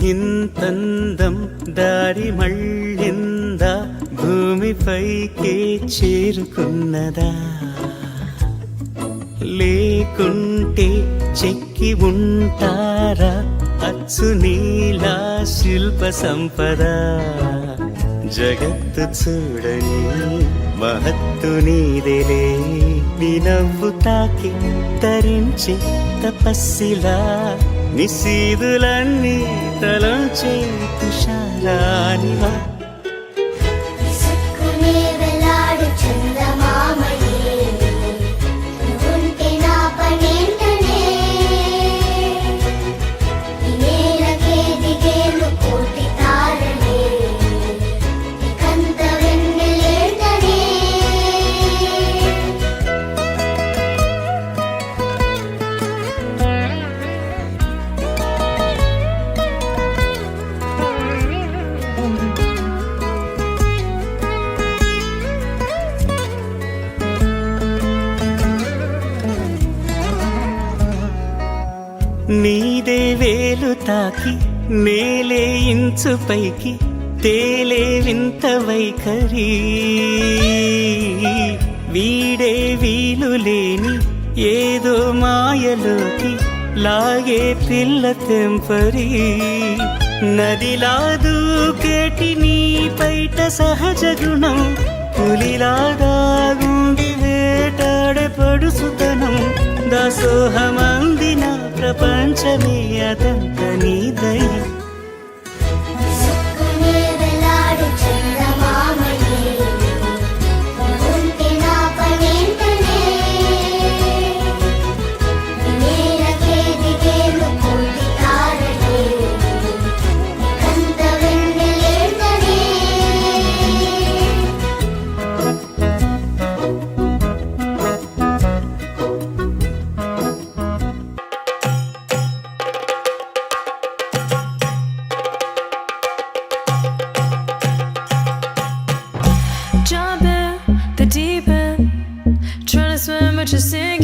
ఇంతందం దారి మళ్ళిందా, భూమిపైకే చేరుకున్నదా, లేకుంటే చెక్కి ఉంటారా అచ్చు నీలా శిల్ప సంపద. జగత్తు చూడని మహత్తు నీదేలే, నీ నవ్వు తాకి తరించి తపస్సిలా, నిశీదులన్నీ తలంచే తుషారానివా. నీదే వేలు తాకి నేలే ఇంచు పైకి తేలే వింత వైఖరి, వీడే వీలు లేని ఏదో మాయలోకి లాగే పిల్ల తెంపరి. నదిలా దూకేటి నీ పైట సహజ గుణం, పులిలాదాగుండి వేటాడే పడుసుతనం. దాసోహమందిన ప్రపంచమే అదంత నీదై. Jump in the deep end, trying to swim but you're sinking.